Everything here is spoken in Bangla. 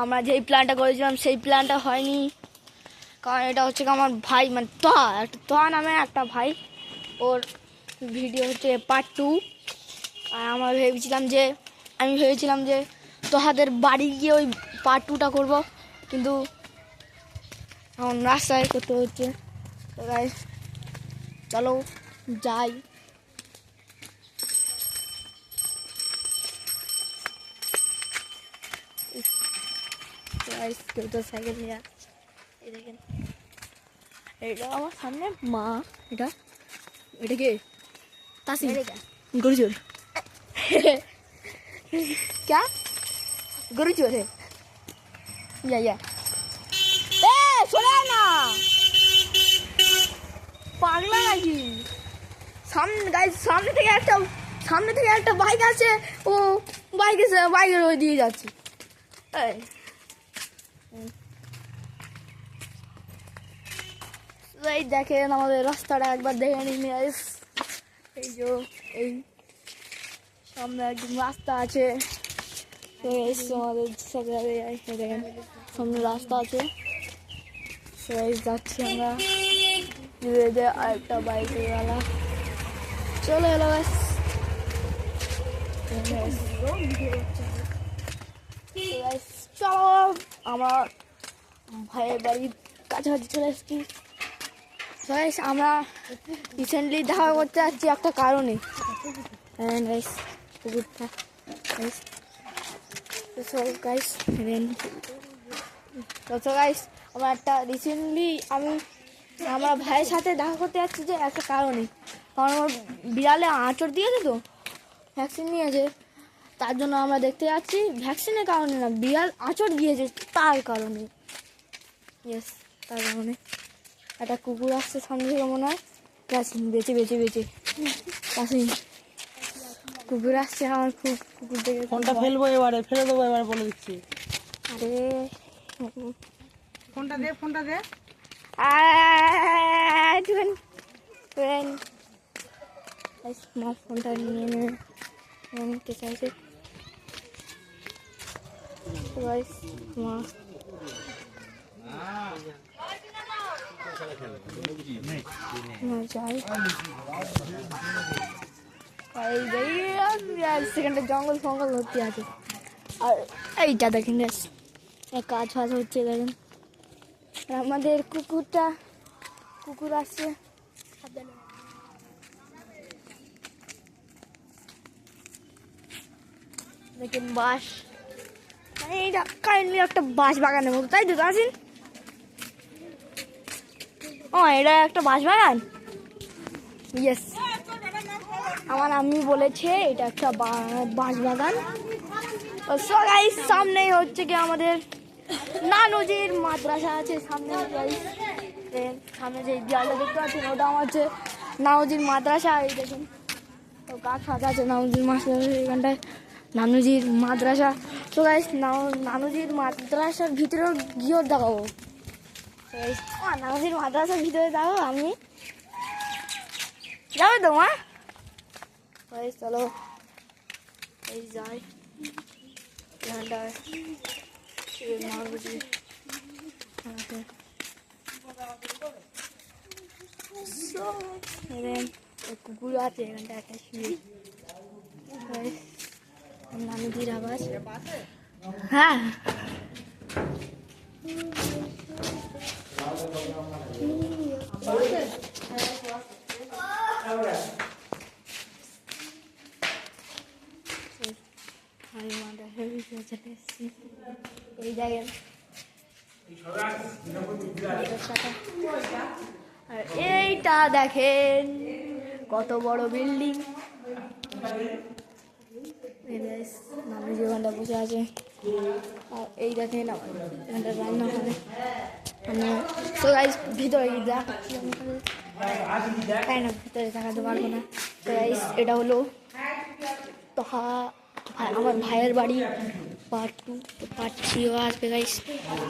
আমরা যেই প্ল্যানটা করেছিলাম সেই প্ল্যানটা হয়নি, কারণ এটা হচ্ছে আমার ভাই, মানে তোহা নামে একটা ভাই, ওর ভিডিও হচ্ছে পার্ট 2। আর আমি ভেবেছিলাম যে তোহাদের বাড়ি গিয়ে ওই পার্ট 2টা করবো, কিন্তু এখন রাস্তায় করতে হচ্ছে। তো গাইস চলো যাই। কেউ তো সাইকেল নিয়ে আসছে, এই দেখেন এটা আমার সামনে মা। এটা কে তাসি গরু চোর क्या গরু চোর है या শোনা না পাগলা নাকি? সামনে থেকে একটা বাইক আছে, ও বাইকের ওই দিয়ে যাচ্ছে। এই দেখেন আমাদের রাস্তাটা একবার দেখে নিন। এই যে এই সামনে একদম রাস্তা আছে, আমাদের দেখেন সামনে রাস্তা আছে, যাচ্ছি আমরা। আরেকটা বাইকের ওয়ালা চলে এলো। চলো আমরা ভাইয়ের বাড়ির কাছাকাছি চলে এসেছি। আমরা রিসেন্টলি দেখা করতে যাচ্ছি একটা কারণে, কুকুরটা আমরা একটা রিসেন্টলি আমরা ভাইয়ের সাথে দেখা করতে যাচ্ছি যে একটা কারণে, কারণ আমার বিড়ালে আঁচড় দিয়েছে, তো ভ্যাকসিন নিয়েছে, তার জন্য আমরা দেখতে যাচ্ছি। ভ্যাকসিনের কারণে না, বিড়াল আঁচড় দিয়েছে তার কারণে। ইয়েস, তার কারণে একটা কুকুর আসছে সামনে থেকে, মনে হয় বেঁচে আসেনি। কুকুর আসছে, আমার খুব কুকুর দেখে ফোনটা ফেলবো, এবারে ফেলে দেবো, এবারে বলে দিচ্ছি। আরে ফোনটা দে ফোনটা নিয়ে নিতে চাইছে। সেখানটা জঙ্গল ফঙ্গল ভর্তি আছে। আর এইটা দেখেন কাজ ফাজ হচ্ছে, দেখেন আমাদের কুকুর আসছে। দেখেন বাঁশ, এইটা কাইন্ডলি একটা বাঁশ বাগানের মতো, তাই তো আসেন? ও এটা একটা বাঁশ বাগান। ইয়েস, আমার আম্মি বলেছে এটা একটা বাঁশ বাগান। সামনেই হচ্ছে কি আমাদের নানুজির মাদ্রাসা আছে সামনে। সামনে যে দেয়ালটা দেখতে পাচ্ছেন ওটা আমার হচ্ছে নানুজির মাদ্রাসা। এই দেখুন তো গাছ ফাঁক আছে নানুজির মাদ্রাসা, এখানটায় নানুজির মাদ্রাসা। তো গাইস নানুজির মাদ্রাসার ভিতরেও গিয়েও দেখাবো। নানুজির মাদ্রাসার ভিতরে দেখো, আমি যাবে তো মা? চলো এই যাই এখানটায় কুকুর আছে এখানটা একটা শুয়ে। নানুজির আবাস, হ্যাঁ এই দেখেন আর এইটা দেখেন কত বড় বিল্ডিং। নানুজি ওখানটা বসে আছে। আর এই দেখেন এখানটা রান্না হয়। তো গাইস ভিতরে দেখাচ্ছি, তাই না ভিতরে দেখাতে পারবো না। তো গাইস এটা হলো আমার ভাইয়ের বাড়ি পার্ট 2, পার্ট 3 আসবে গাইস।